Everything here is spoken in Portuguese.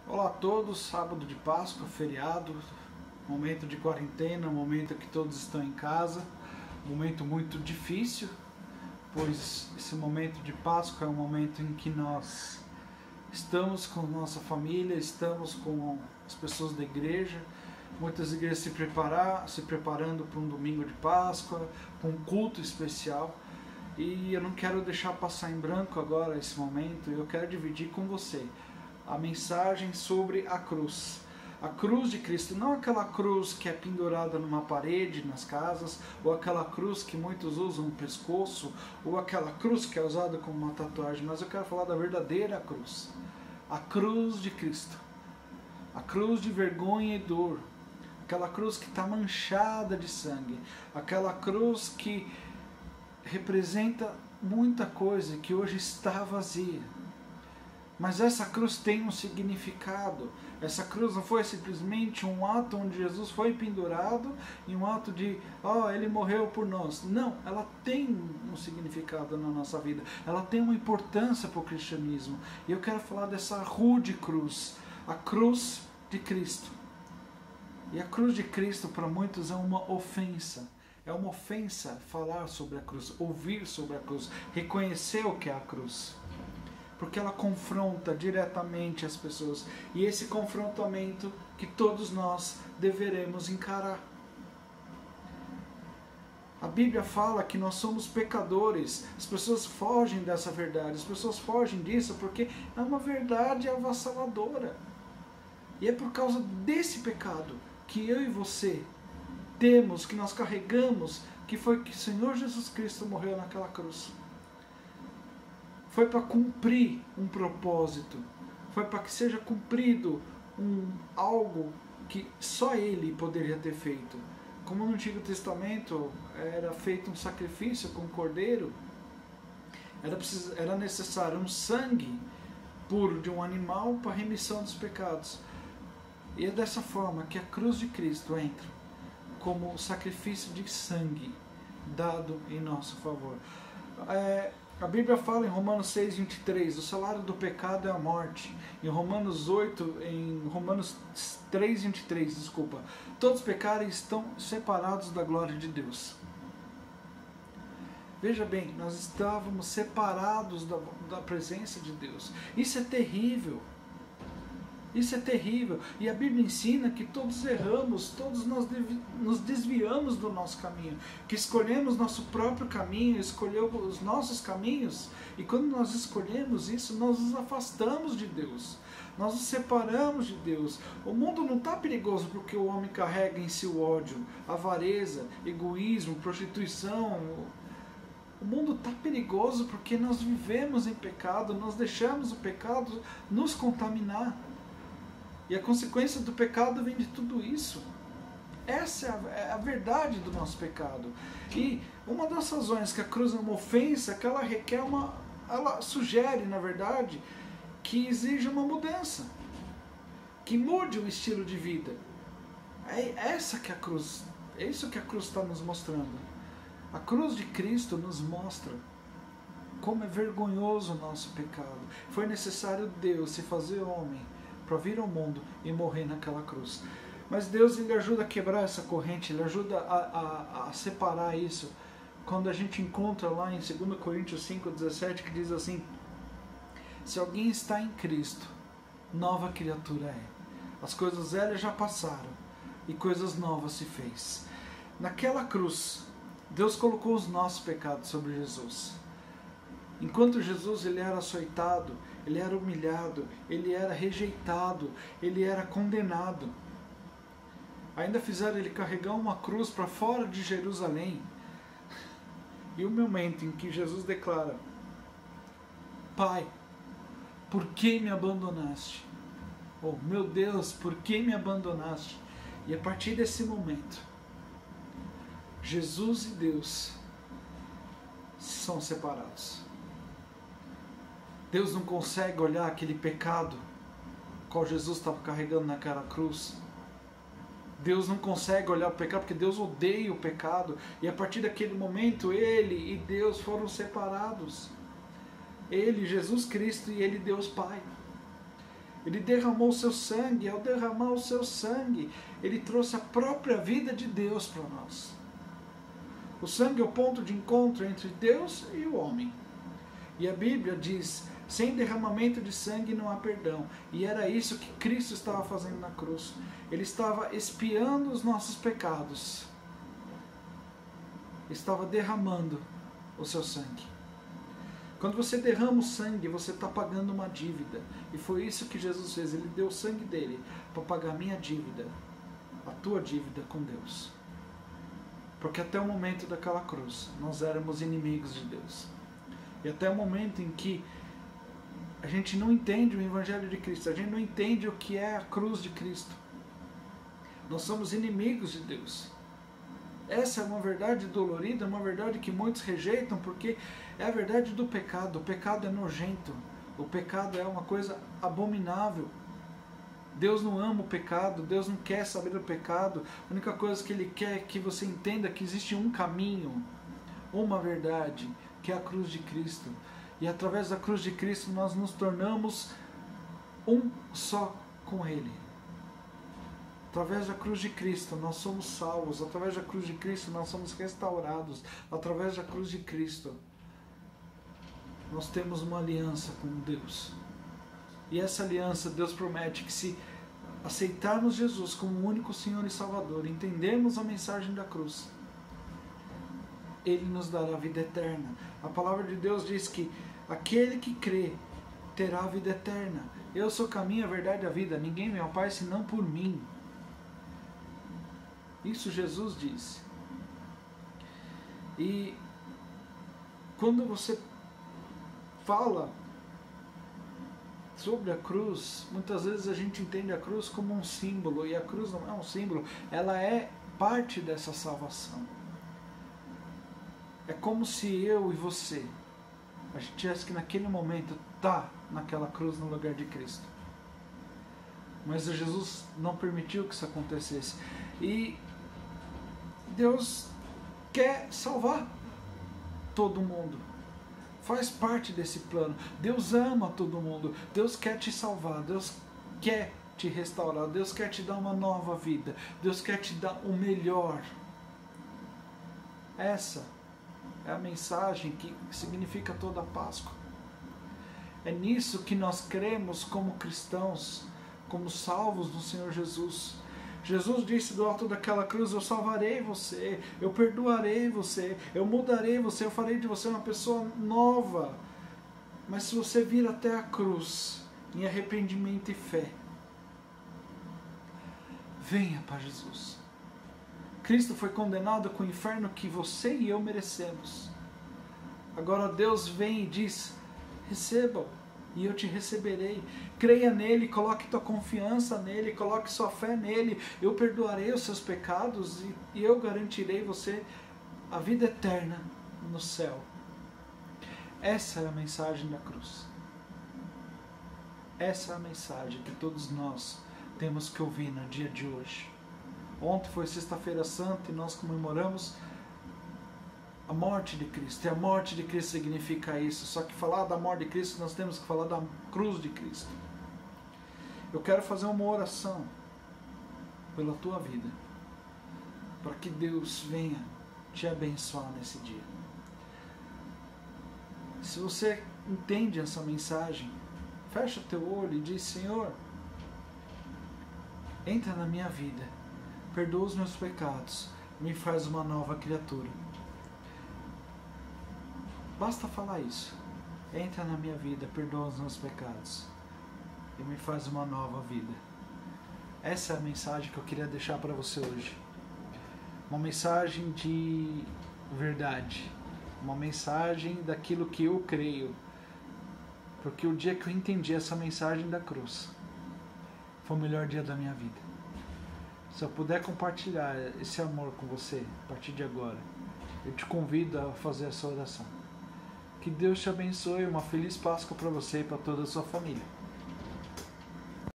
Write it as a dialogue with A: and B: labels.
A: Olá a todos, sábado de Páscoa, feriado, momento de quarentena, momento que todos estão em casa, momento muito difícil, pois esse momento de Páscoa é um momento em que nós estamos com nossa família, estamos com as pessoas da igreja, muitas igrejas se preparando para um domingo de Páscoa, para um culto especial, e eu não quero deixar passar em branco agora esse momento, eu quero dividir com você a mensagem sobre a cruz de Cristo, não aquela cruz que é pendurada numa parede nas casas, ou aquela cruz que muitos usam no pescoço, ou aquela cruz que é usada como uma tatuagem, mas eu quero falar da verdadeira cruz, a cruz de Cristo, a cruz de vergonha e dor, aquela cruz que está manchada de sangue, aquela cruz que representa muita coisa que hoje está vazia. Mas essa cruz tem um significado. Essa cruz não foi simplesmente um ato onde Jesus foi pendurado e um ato de, ele morreu por nós. Não, ela tem um significado na nossa vida. Ela tem uma importância para o cristianismo. E eu quero falar dessa rude cruz, a cruz de Cristo. E a cruz de Cristo para muitos é uma ofensa. É uma ofensa falar sobre a cruz, ouvir sobre a cruz, reconhecer o que é a cruz. Porque ela confronta diretamente as pessoas. E esse confrontamento que todos nós deveremos encarar. A Bíblia fala que nós somos pecadores. As pessoas fogem dessa verdade. As pessoas fogem disso porque é uma verdade avassaladora. E é por causa desse pecado que eu e você temos, que nós carregamos, que foi que o Senhor Jesus Cristo morreu naquela cruz. Foi para cumprir um propósito, foi para que seja cumprido algo que só Ele poderia ter feito. Como no Antigo Testamento era feito um sacrifício com um cordeiro, era necessário um sangue puro de um animal para a remissão dos pecados. E é dessa forma que a cruz de Cristo entra como sacrifício de sangue dado em nosso favor. A Bíblia fala em Romanos 6:23, o salário do pecado é a morte. Em Romanos 3:23, todos pecaram e estão separados da glória de Deus. Veja bem, nós estávamos separados da presença de Deus. Isso é terrível. Isso é terrível. E a Bíblia ensina que todos erramos, todos nós nos desviamos do nosso caminho, que escolhemos nosso próprio caminho, escolhemos os nossos caminhos, e quando nós escolhemos isso, nós nos afastamos de Deus, nós nos separamos de Deus. O mundo não está perigoso porque o homem carrega em si o ódio, avareza, egoísmo, prostituição. O mundo está perigoso porque nós vivemos em pecado, nós deixamos o pecado nos contaminar. E a consequência do pecado vem de tudo isso. Essa é a verdade do nosso pecado. E uma das razões que a cruz é uma ofensa é que ela requer ela sugere, na verdade, que exija uma mudança. Que mude o estilo de vida. É isso que a cruz está nos mostrando. A cruz de Cristo nos mostra como é vergonhoso o nosso pecado. Foi necessário Deus se fazer homem para vir ao mundo e morrer naquela cruz. Mas Deus, Ele ajuda a quebrar essa corrente, Ele ajuda a separar isso. Quando a gente encontra lá em 2 Coríntios 5:17, que diz assim: se alguém está em Cristo, nova criatura é. As coisas velhas já passaram e coisas novas se fez. Naquela cruz, Deus colocou os nossos pecados sobre Jesus. Enquanto Jesus ele era açoitado, ele era humilhado, ele era rejeitado, ele era condenado. Ainda fizeram ele carregar uma cruz para fora de Jerusalém. E o momento em que Jesus declara: Pai, por que me abandonaste? Oh, meu Deus, por que me abandonaste? E a partir desse momento, Jesus e Deus são separados. Deus não consegue olhar aquele pecado qual Jesus estava carregando naquela cruz. Deus não consegue olhar o pecado porque Deus odeia o pecado. E a partir daquele momento, Ele e Deus foram separados. Ele, Jesus Cristo, e Ele, Deus Pai. Ele derramou o seu sangue. Ao derramar o seu sangue, ele trouxe a própria vida de Deus para nós. O sangue é o ponto de encontro entre Deus e o homem. E a Bíblia diz, sem derramamento de sangue não há perdão. E era isso que Cristo estava fazendo na cruz. Ele estava expiando os nossos pecados. Estava derramando o seu sangue. Quando você derrama o sangue, você está pagando uma dívida. E foi isso que Jesus fez. Ele deu o sangue dele para pagar a minha dívida, a tua dívida com Deus. Porque até o momento daquela cruz, nós éramos inimigos de Deus. E até o momento em que a gente não entende o Evangelho de Cristo, a gente não entende o que é a cruz de Cristo, nós somos inimigos de Deus. Essa é uma verdade dolorida, uma verdade que muitos rejeitam, porque é a verdade do pecado. O pecado é nojento, o pecado é uma coisa abominável. Deus não ama o pecado, Deus não quer saber do pecado. A única coisa que Ele quer é que você entenda que existe um caminho, uma verdade, que é a cruz de Cristo. E através da cruz de Cristo nós nos tornamos um só com Ele. Através da cruz de Cristo nós somos salvos, através da cruz de Cristo nós somos restaurados, através da cruz de Cristo nós temos uma aliança com Deus. E essa aliança, Deus promete que se aceitarmos Jesus como o único Senhor e Salvador, entendermos a mensagem da cruz, Ele nos dará a vida eterna. A palavra de Deus diz que aquele que crê terá a vida eterna. Eu sou o caminho, a verdade e a vida. Ninguém vem ao Pai senão por mim. Isso Jesus disse. E quando você fala sobre a cruz, muitas vezes a gente entende a cruz como um símbolo, e a cruz não é um símbolo, ela é parte dessa salvação. É como se eu e você, a gente tivesse que naquele momento estar naquela cruz no lugar de Cristo. Mas Jesus não permitiu que isso acontecesse. E Deus quer salvar todo mundo. Faz parte desse plano. Deus ama todo mundo. Deus quer te salvar. Deus quer te restaurar. Deus quer te dar uma nova vida. Deus quer te dar o melhor. Essa é a mensagem que significa toda a Páscoa. É nisso que nós cremos como cristãos, como salvos do Senhor Jesus. Jesus disse do alto daquela cruz: eu salvarei você, eu perdoarei você, eu mudarei você, eu farei de você uma pessoa nova. Mas se você vir até a cruz em arrependimento e fé, venha para Jesus. Cristo foi condenado com o inferno que você e eu merecemos. Agora Deus vem e diz: receba-o e eu te receberei. Creia nele, coloque tua confiança nele, coloque sua fé nele. Eu perdoarei os seus pecados e eu garantirei você a vida eterna no céu. Essa é a mensagem da cruz. Essa é a mensagem que todos nós temos que ouvir no dia de hoje. Ontem foi Sexta-feira Santa e nós comemoramos a morte de Cristo. E a morte de Cristo significa isso. Só que falar da morte de Cristo, nós temos que falar da cruz de Cristo. Eu quero fazer uma oração pela tua vida, para que Deus venha te abençoar nesse dia. Se você entende essa mensagem, fecha teu olho e diz: Senhor, entra na minha vida, perdoa os meus pecados, me faz uma nova criatura. Basta falar isso. Entra na minha vida, perdoa os meus pecados e me faz uma nova vida. Essa é a mensagem que eu queria deixar para você hoje. Uma mensagem de verdade. Uma mensagem daquilo que eu creio. Porque o dia que eu entendi essa mensagem da cruz foi o melhor dia da minha vida. Se eu puder compartilhar esse amor com você a partir de agora, eu te convido a fazer essa oração. Que Deus te abençoe, uma feliz Páscoa para você e para toda a sua família.